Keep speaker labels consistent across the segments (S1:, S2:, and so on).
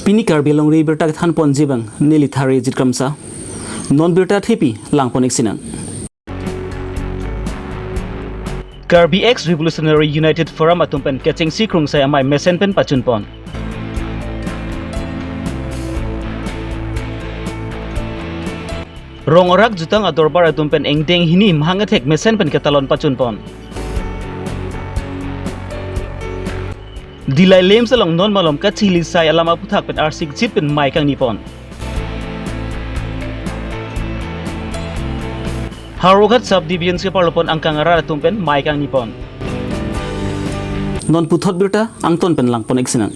S1: Pini Karbi Longri Bertak Than Pon Jibang Nili Thari Jitkamsa Non Berta Thipi Langpon Exinang Karbi X Revolutionary United Forum atumpen catching sikrung saya amai mesenpen pachunpon Rong orak jutang adorbar atumpen engdeng hini mhangatek mesenpen ketalon pachunpon Dilai lem salong non malom kachili sai alama puthak pen arsik jit pen mai kang nipon Harogat subdivision ke parlopon angkang arara tumpen mai kang nipon non puthot berta angton pen langpon eksinang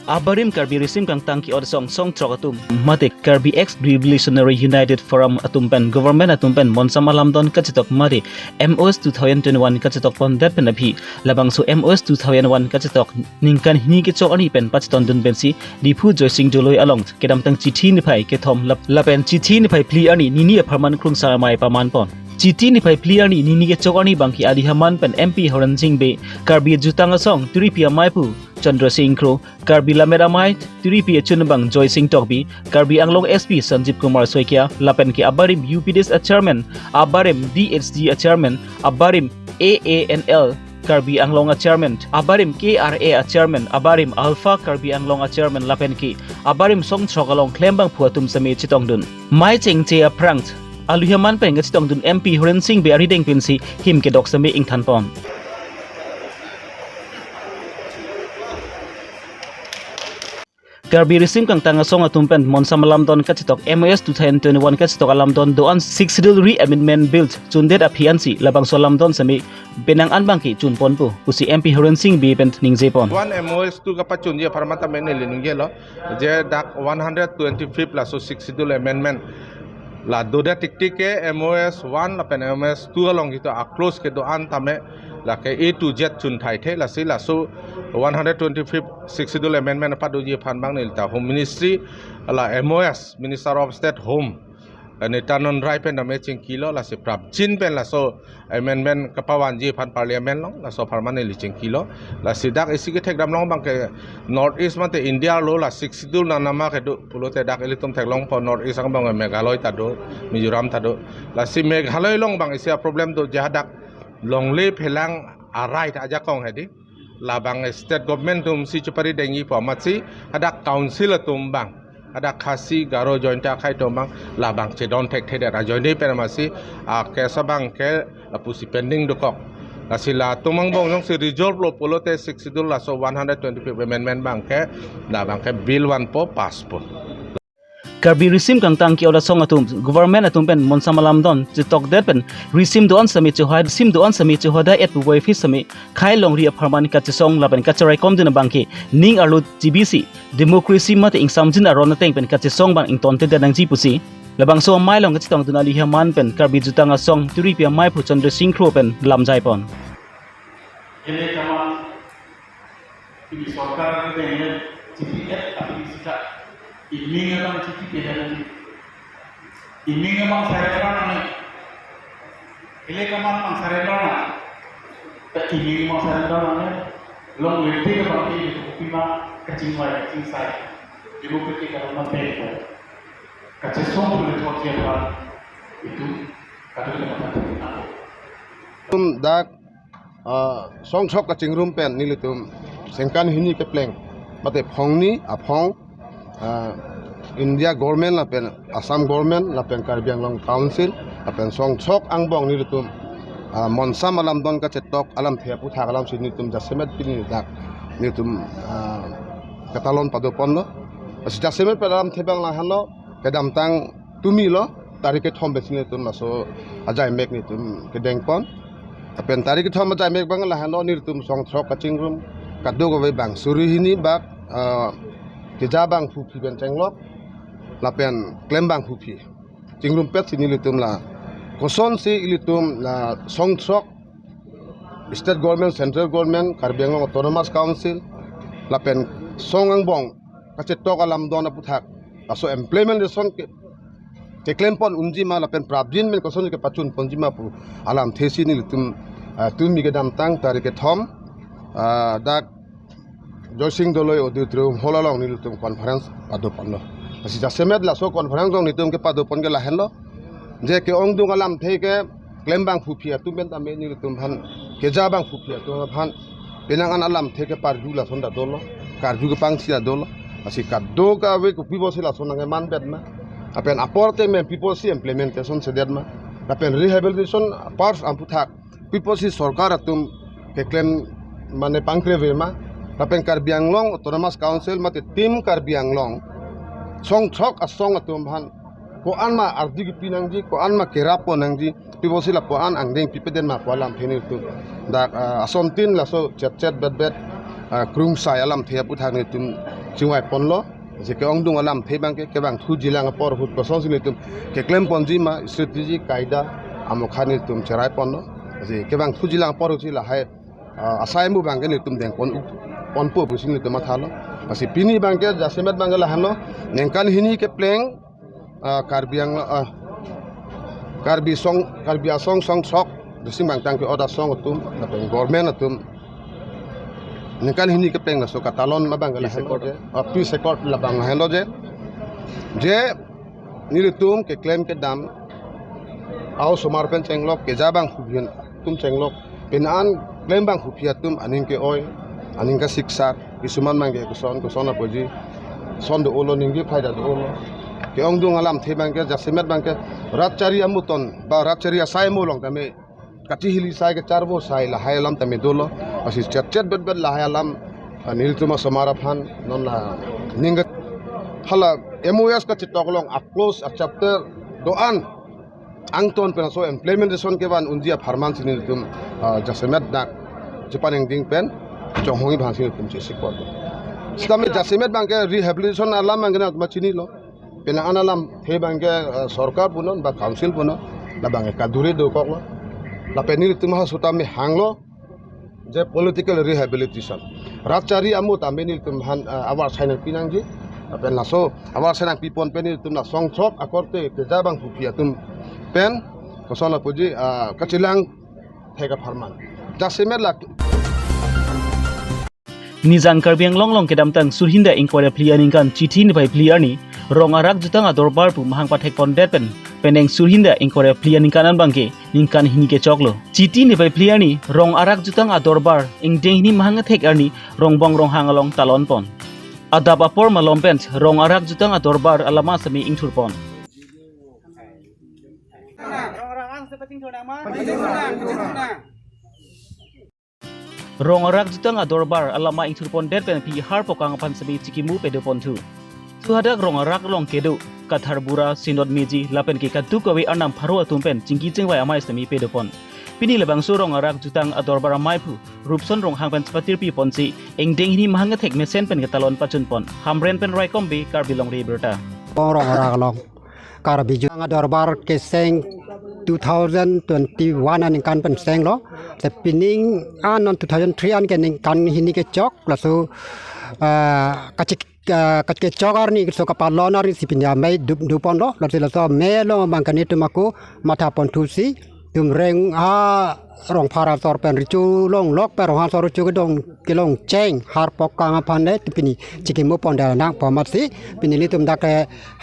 S1: Abarim Karbi resim kang tangki od song trokatum mate Karbi X Revolutionary United Forum atumpen government atumpen monsamalam don kachitok mate MOS 2021 kachitok pon dat pen api labang so MOS 2001 kachitok ningkan hini ke chok ani pen pachiton dun bensi dipu joising doloi along kedam tang chithi ni phai ke thom lapen chithi ni phai pli ani nini aparman krung sa mai paman pon Citi ni phai pli ani nini ke chok ani bangki adi haman pen MP Horan Singh be Karbi jutang asong turipia maipu Chandra Singh Kro, Karbi Lameramai, Turipi Chunabang Joy Singh Tokbi, Karbi Anglong SP Sanjip Kumar Soikia, Lapen ki Abarim UPDS Chairman, Abarim DHD Chairman, Abarim AANL Karbi Anglong Chairman, Abarim KRA Chairman, Abarim Alpha Karbi Anglong Chairman Lapen ki Abarim Song Chokalong Klembang Puatum Sami Chitongdun. Mai Cheng Che Prangt, Aluhaman Peng Chitongdun MP Horan Singh be Arideng Pinsi him ke dok Sami Ingthanpon. Karbi resim kang tanga song atumpen monsamalam don kachitok MOS 2021 kachitok alam don doan 6 re-amendment bill chundet aphiansi labang solam don sami benang anbangki chunpon pu usi MP Horan Singh be bent ningjepon
S2: one MOS 2 kapachun je parmata mene linungelo je dak 125 la so 6 amendment la doda tiktik ke MOS 1 la pen MOS 2 along gitu a close ke doan tame la ke A to Z chun thai the la si la so 125 60 amendment pa do je phan bang ne ta home ministry la MOS minister of state home ne tanon rai pen na matching kilo la se prap chin pen la so amendment kapawan je phan parliament long la so pharmane li ching kilo la sidak isi ke thek dam long bang ke north east mate india lo la 60 na nama ke do pulote dak elitum thek long for north east ang bang meghaloi ta do mizoram ta do la si meghaloi long bang isia problem do jahadak long le phelang arai ta aja kong hedi labang state government tum si chupari dengi pamasi ada council tum bang ada khasi garo jointa khai tum bang labang che don tek the da join dei penamasi a ke sabang ke la pusi pending do kok asila tumang bong nong si resolve lo polote 60 la so 125 amendment bang ke labang ke bill 1 po pass po
S1: Karbi resim kang tangki oda song atum government atumpen monsamalam don jitok depen resim doan sami chuhai sim doan sami chuhada et wifi sami khai longri aparman ka chong laben ka charai kom din bangki ning arlu GBC democracy mat ing samjin aron teng pen ka chong bang ing tonte danang ji pusi labang so mai long ka chitong dunali haman pen Karbi jutang asong turipia mai pu Chandra Singh Kro pen lamjai pon
S3: ele kama ini sorkar ne ne CPF tapi sika ini memang cici pedanan ini memang sarelana ini memang sarelana tapi ini memang sarelana long lebih ke bangki kupima kecing saya ibu ketika dalam tempo kacau song boleh tuh siapa itu kadang
S4: tum dak song sok kacing rumpen nilitum sengkan hini kepleng mate phongni aphong India government la pen Assam government la pen Karbi Anglong council la pen song chok angbong ni lutum monsam alam don ka chetok alam thia pu thak alam sini tum jasemet pin dak ni tum katalon padopon lo jasemet padam thebang la hano kedam tang tumi lo tarike thom besini tum so ajai mek ni tum kedengpon pen tarike thom ajai mek bang la hano ni tum song chok kaching rum kadu go bang suri hini bak Kejabang fupi ben cenglok, lapen klembang fupi. Cingrum pet sini litum la, koson si litum la songtrok, state government, central government, Karbi Anglong autonomous council, lapen songang bong, kacetok alam dona puthak, aso employment reson ke klempon unjima lapen prabjin men koson ke pacun ponjima pu alam thesi ni litum tumi gedam tang tarike thom dak Joising doloi auditorium holalong ni lutum conference padopon lo asi jasemet la so conference dong nitum ke padopon ke lahen lo je ke ong dung alam the ke klembang phupia tumen ta me ni lutum han ke jabang phupia to han penangan alam the ke parju la sonda dolo karju ke pangsi la dolo asi kaddo ka we ku pibo sila sonang man bed ma apen aporte me people si implementation sedet ma apen rehabilitation parts amputhak people si sarkar atum ke claim mane pangkreve ma apen Karbi Anglong Autonomous Council mate tim Karbi Anglong song chok asong atum han ko anma ardi ki pinangji ko anma kerapo nangji people si la po an angdeng pipeden ma kwalam pheni tu dak asom tin la so chat bet krung sai alam thia puthak ni tum chingwai ponlo je ke ongdung alam thebang ke bang thu jilang por hut paso sini tum ke claim ponji ma strategy kaida amokhani tum cherai ponno je ke bang thu jilang por hu la hai asai mu bang ke ni tum deng pon po bu sini tum thalo asi pini bang ke jasemet bang la hanno nengkan hini ke pleng karbi asong song sok desing bang tang ke oda song tum na peng government atum nengkan hini ke pleng la so katalon ma bang la hanno je pi sekot la bang hanno je nilutum ke claim ke dam au somarpen chenglok ke jabang hubian tum chenglok penan claim bang hubia tum aning ke oi aning ka siksa isuman mangge kuson apoji son do olo ninggi phaida do olo ke ongdung alam thebang ke jasemet bang ke ratchari amuton ba ratchari asai mo long tame kati hili sai ke charbo sai la hayalam tame dolo asi chat bet la hayalam niltuma samara phan non la ninga hala MOS ka chitoklong a close a chapter doan angton penaso implementation ke ban unjia farman siniltum jasemet dak japaneng ding pen chonghongi bhansi tum che sikot stame jasemet bang ke rehabilitation alam mangena ma chini lo pena analam the bang ke sarkar punon ba council punon la bang ka dure do kok lo la penil tum ha sutame hanglo je political rehabilitation ratchari amu tamenil tum han awar sainal pinangji pen laso awar senang pipon penil tum na song chok akorte ke jabang phupia tum pen kosona puji kachilang thega farman jasemet la
S1: Nizang Karbi Anglong kedam tang surhinda inquiry plian ingkan chithi ni bai pliar ni rong arak jutang ador bar pu mahang pathek pon det peneng surhinda inquiry plian ingkanan bangke ingkan hini ke choklo chithi ni bai pliar ni rong arak jutang ador bar ingdeng hini mahang thek arni rong bong rong hangalong talon pon adap apor malompen rong arak jutang ador bar alama sami ingthur pon rong arak jutang ador bar alama ingthur pon det pen pi har pokang pan sami chikimu pedopon thu suhadak rong arak long kedu kathar bura sinod meji lapen ke katu kawe anam pharo atumpen chingki chengwai amai sami pedopon pini lebang su rong arak jutang ador bar amai phu rupson rong hangpen spatir pi ponsi engdeng hini mahanga thek mesen pen ketalon pachun pon hamren pen rai kombe karbilong re berta
S5: rong arak long Karbi jutang ador bar ke seng 2021 an kan pen seng lo te pining anon 2003 an ken kan hini ke chok lasu kacik chokar ni so kapalon ari sipinya mai dupon lo lasu melo mangkani tumaku mata pon tusi tum reng rong para sor pen ricu long lok per rong sor ricu gedong kilong ceng har pokang apane tipini cikimu pon da nang pomasi pini litum dak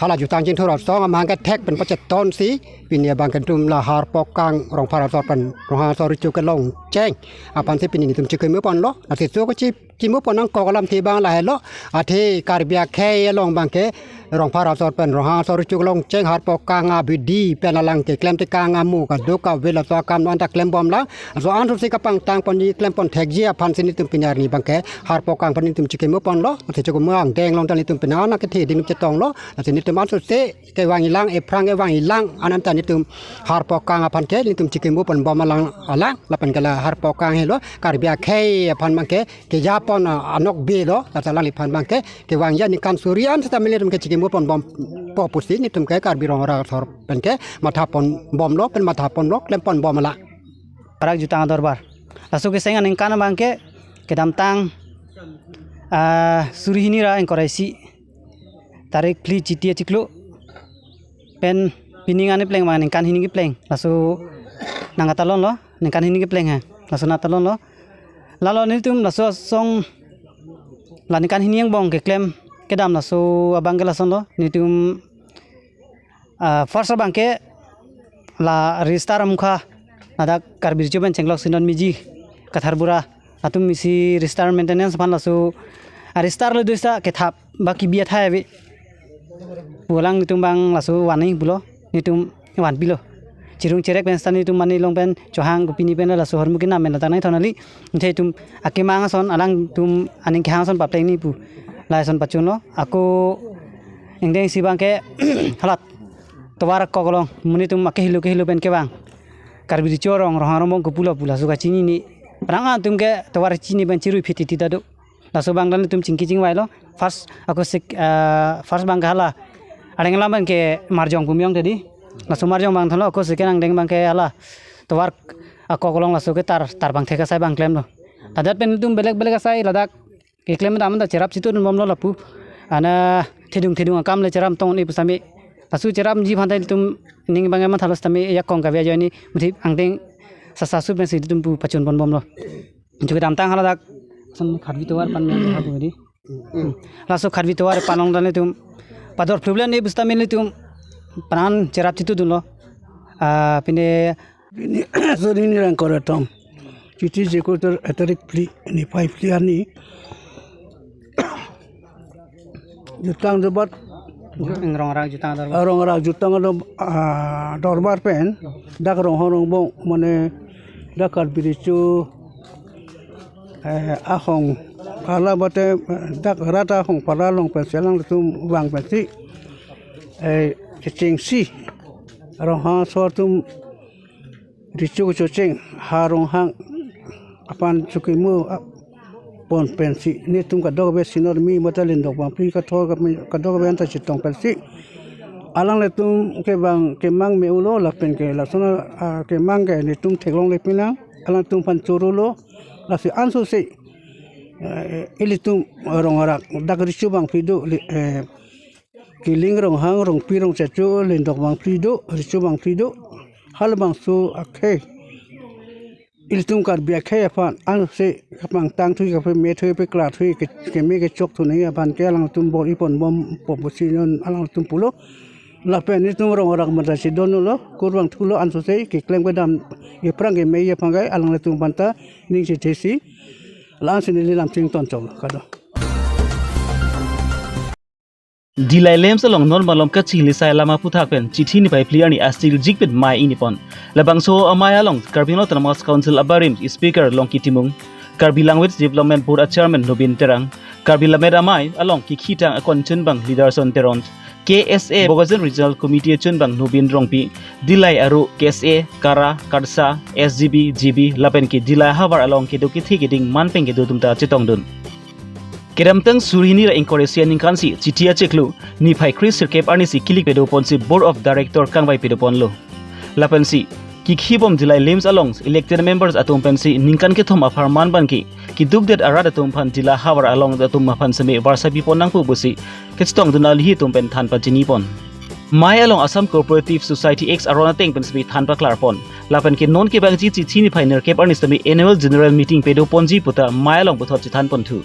S5: hala jutang jing thora song amang ka tek pen pacet ton si pini bang kentum la har pokang rong para sor pen rong sor ricu kelong ceng apan si pini litum cikimu pon lo nasi so ko cikimu pon nang kolam ti bang la lo ate karbia khe long bang ke rong para sor pen rong sor ricu kelong ceng har pokang abidi pen alang ke klem te kang amu ka doka vela so kam non ta klem bom la so antu si kapang tang pon ni klem pon thekji apan sini tum pinyar ni bangke har pokang pon ni tum chikemu pon lo ate chukum mang deng long tani tum pinana ke thi ding chetong lo ate ni tum antu se ke wang ilang e prang e wang ilang anan tani tum har pokang apan ke ni tum chikemu pon bom alang alang lapan kala har pokang he lo karbia khe apan bangke ke japon anok be lo ta lang li pan bangke ke wang ya ni kan surian sta mele tum ke chikemu pon bom po pusi ni tum ke karbi rong ra thor pen ke matha pon bom lo pen matha pon lo klem pon bom ala arak jutang ador bar lasu ke sengan ingkana bangke kedam tang surihini ra engkoraisi tarik pli citia ciklu pen piningane pleng mang ingkan hini ki pleng lasu nangatalon lo ingkan hini ki pleng ha lasu natalon lo lalo ni tum lasu song
S6: lanikan hini yang bong ke claim ke dam la so abang ke la son lo ni tum first abang ke la register mukha nada karbir joben chenglok sinon miji kathar bura atum misi register maintenance pan la so register le doisa ke thap baki biat hai bi pulang ni tum bang la so wani bulo ni tum wan bilo cirung cerek pen stani tum mani long pen cohang kupini pen la so hormu kina men ta nai thonali thei tum akimang son alang tum aning khang son papteng ni pu lai son pachun lo aku engdeng sibang ke halat tawar kokolong muni tum ke hilu pen ke bang karbi corong rohang ko pula suka cini ni ranga tum ke tawar cini ban ciru fiti ti dadu la so bang dan tum cingki cingwai lo first aku sik first bang hala adeng lamban ke marjong pumyong tadi la so marjong bang thalo aku sik nang deng bang ke hala tawar kokolong la so ke tar bang theka sai bang claim lo tadat pen tum belek sai ladak ke claim da amda cerap situ dum lo lapu ana thedung akam le ceram tong ni pusami asu ceram ji phantai tum ning bang ma thalos tami yak kong ka bia joni muthi angdeng sasasu pen si tum pu pachun bon bom lo juga dam tang hala dak son kharbi tawar pan me ha bu di la so kharbi tawar panong dan tum pador problem ni bustami ni tum pran cerap situ dum lo pine
S7: so ni rang koratom citi jekutor etarik pli ni pai pli ani jutang debat rong rang jutang dorbar pen dak rong bong mane dakar birichu ahong kala bate dak rata ahong paralong pen selang tum wang pensi cengsi rong ha sortum richu cheng harong hang apan chukimu pon pensi ni tum ka dog be sinor mi matalin dog bang pri ka thor ka dog be anta chitong pensi alang le tum ke bang ke mang me ulo la pen ke la sona ke mang ke ni tum theklong le pinang alang tum pan churulo la si ansu se ili tum rongara dak richu bang pidu ki ling rong hang rong pi rong chachu len dog bang pidu richu bang pidu hal bang su akhe iltung kar bia khe apan an se kapang tang thui ka pe me thui pe kla thui ke me ke chok thu nei apan ke alang tum bol ipon bom pom sinon alang tum pulo la pe ni tum rong rak mata si don lo kurwang thulo an so se ke klem ke dam ye prang ke me ye pangai alang tum panta ning si thesi lan sin ni lam ting ton chol ka do
S1: Dilai lem salong non malom ka chili sai lama puthak pen chithi ni pai clear ni astil jikpet mai inipon labang so amaya long Karbino Autonomous Council abarim speaker long kitimung Karbi Language Development Board chairman Nobin Terang Karbi Lamed amai along ki khitang akon chun bang leaders on teront KSA Bogazan Regional Committee chun bang Nobin rongpi Dilai aru KSA Kara Kadsa SGB GB lapen ki Dilai havar along ki doki thikiding manpeng ki dutumta chitong dun Keramtang Surini ra encourage ningkansi chitia cheklu ni phai Chris Sirkep arnisi kilik pedo ponsi Board of Director kangbai pedo ponlo lapensi ki khibom dilai lems along elected members atom pensi ningkan ke thom afar man banki ki dukdet arada tum phan dila hawar along da tum phan same warsa bi ponang pu busi ketstong dunal hi tum pen than pa jini pon mai along Assam Cooperative Society X arona teng pen sbi than pa klar pon lapen ki non ke bangji chi chini phai ner kep arnis tami annual general meeting pedo ponji puta mai along buthot chi than pon thu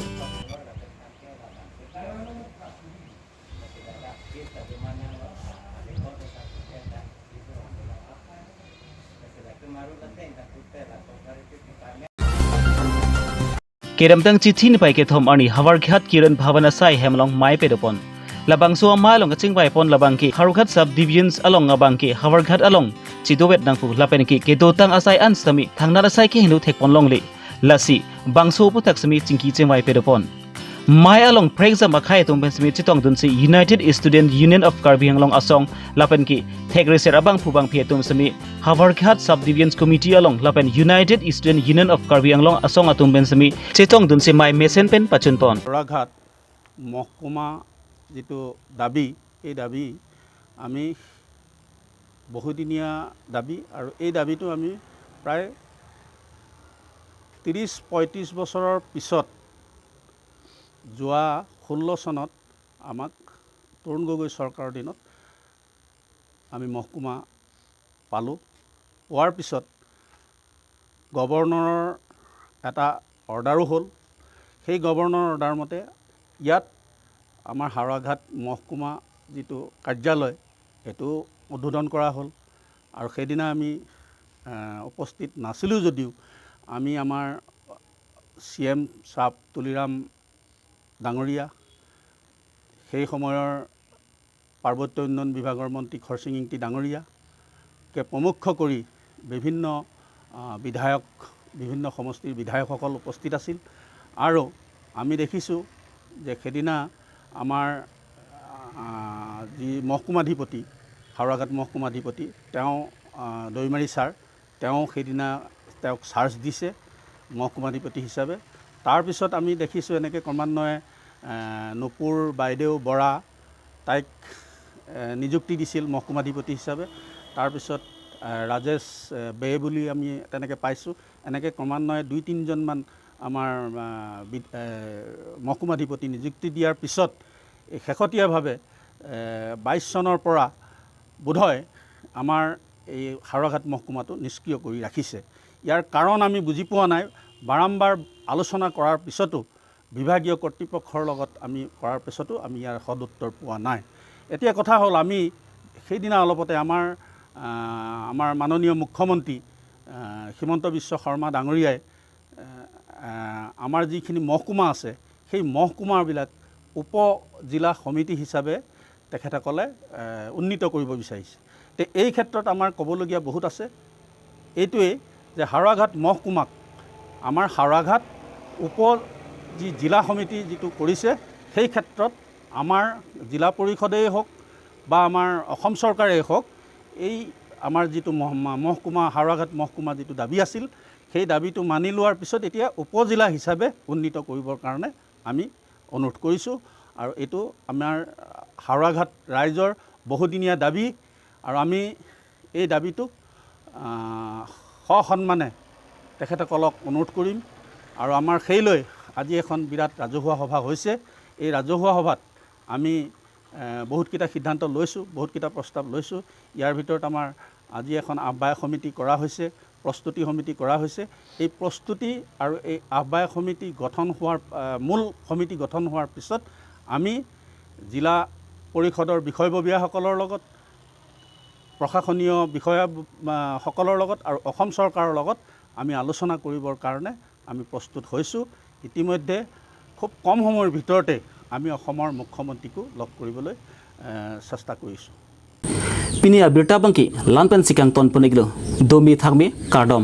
S1: Keramtang chithi ni pai ke thom ani hawar khat kiran bhavana sai hemlong mai pedopon labang so ma long chingbai pon labang ki harukhat sub divisions along abang ki hawar khat along chidowet nangpu lapen ki ke dotang asai an sami thangna sai ke hindu thekpon longli lasi bangso putak sami chingki chingbai pedopon mai along praise makhai tum pensmi chitong dunsi United Student Union of Karbi Anglong Asong lapen ki thekre ser abang phubang phe tum sami Havarkhat Subdivisions Committee along lapen United Student Union of Karbi Anglong Asong atum pensmi chitong dunsi mai mesen pen pachun pon
S8: Raghat মহকুমা যেটো দাবী এই দাবী আমি বহুদিনীয়া দাবী আৰু এই দাবীটো আমি প্ৰায় 30-35 বছৰৰ পিছত যোৱা 16 চনত আমাক তৰুণ গগৈ চৰকাৰৰ দিনত আমি মহকুমা পালোঁ পোৱাৰ পিছত গভৰ্ণৰৰ এটা অৰ্ডাৰো হ'ল সেই গভৰ্ণৰৰ অৰ্ডাৰ মতে ইয়াত আমাৰ হাওৰাঘাট মহকুমা যিটো কাৰ্যালয় সেইটো উদ্বোধন কৰা হ'ল আৰু সেইদিনা আমি উপস্থিত নাছিলোঁ যদিও আমি আমাৰ CM ছাব তুলিৰাম ডাঙৰীয়া, সেই সময়ৰ পাৰ্বত্য উন্নয়ন বিভাগৰ মন্ত্ৰী খৰচিং ইংতি ডাঙৰীয়াকে প্ৰমুখ কৰি বিভিন্ন বিধায়ক, বিভিন্ন সমষ্টিৰ বিধায়কসকল উপস্থিত আছিল আৰু আমি দেখিছোঁ যে সেইদিনা আমাৰ যি মহকুমাধিপতি, হাওৰাঘাট মহকুমাধিপতি তেওঁ দৈমাৰী ছাৰ, তেওঁ সেইদিনা তেওঁক চাৰ্জ দিছে মহকুমাধিপতি হিচাপে। তাৰপিছত আমি দেখিছোঁ এনেকৈ ক্ৰমান্বয়ে নুপুৰ বাইদেউ বৰা তাইক নিযুক্তি দিছিল মহকুমাধিপতি হিচাপে। তাৰপিছত ৰাজেশ বে বুলি আমি তেনেকৈ পাইছোঁ। এনেকৈ ক্ৰমান্বয়ে 2-3জনমান আমাৰ মহকুমাধিপতি নিযুক্তি দিয়াৰ পিছত শেহতীয়াভাৱে 22 চনৰ পৰা বোধহয় আমাৰ এই হাওৰাঘাট মহকুমাটো নিষ্ক্ৰিয় কৰি ৰাখিছে। ইয়াৰ কাৰণ আমি বুজি পোৱা নাই। বাৰম্বাৰ আলোচনা কৰাৰ পিছতো, বিভাগীয় কৰ্তৃপক্ষৰ লগত আমি কৰাৰ পিছতো আমি ইয়াৰ সদুত্তৰ পোৱা নাই। এতিয়া কথা হ'ল, আমি সেইদিনা অলপতে আমাৰ মাননীয় মুখ্যমন্ত্ৰী হিমন্ত বিশ্ব শৰ্মা ডাঙৰীয়াই আমাৰ যিখিনি মহকুমা আছে সেই মহকুমাবিলাক উপ-জিলা সমিতি হিচাপে তেখেতসকলে উন্নীত কৰিব বিচাৰিছে। তে এই ক্ষেত্ৰত আমাৰ ক'বলগীয়া বহুত আছে। এইটোৱেই যে হাওৰাঘাট মহকুমাক আমাৰ হাওৰাঘাট যি জিলা সমিতি যিটো কৰিছে, সেই ক্ষেত্ৰত আমাৰ জিলা পৰিষদেই হওক বা আমাৰ অসম চৰকাৰেই হওক, এই আমাৰ যিটো মহকুমা হাওৰাঘাট মহকুমা যিটো দাবী আছিল, সেই দাবীটো মানি লোৱাৰ পিছত এতিয়া উপজিলা হিচাপে উন্নীত কৰিবৰ কাৰণে আমি অনুৰোধ কৰিছোঁ। আৰু এইটো আমাৰ হাওৰাঘাট ৰাইজৰ বহুদিনীয়া দাবী আৰু আমি এই দাবীটোক সসন্মানে তেখেতসকলক অনুৰোধ কৰিম। আৰু আমাৰ সেইলৈ আজি এখন বিৰাট ৰাজহুৱা সভা হৈছে। এই ৰাজহুৱা সভাত আমি বহুতকেইটা সিদ্ধান্ত লৈছোঁ, বহুতকেইটা প্ৰস্তাৱ লৈছোঁ। ইয়াৰ ভিতৰত আমাৰ আজি এখন আহ্বায়ক সমিতি কৰা হৈছে, প্ৰস্তুতি সমিতি কৰা হৈছে। এই প্ৰস্তুতি আৰু এই আহ্বায়ক সমিতি গঠন হোৱাৰ মূল সমিতি গঠন হোৱাৰ পিছত আমি জিলা পৰিষদৰ বিষয়ববীয়াসকলৰ লগত, প্ৰশাসনীয় বিষয়াসকলৰ লগত আৰু অসম চৰকাৰৰ লগত আমি আলোচনা কৰিবৰ কাৰণে আমি প্ৰস্তুত হৈছোঁ। ইতিমধ্যে খুব কম সময়ৰ ভিতৰতে আমি অসমৰ মুখ্যমন্ত্ৰীকো লগ কৰিবলৈ চেষ্টা কৰিছোঁ।
S1: Pinia birta bangki lanpen sikang ton puniglo domi thakmi kardom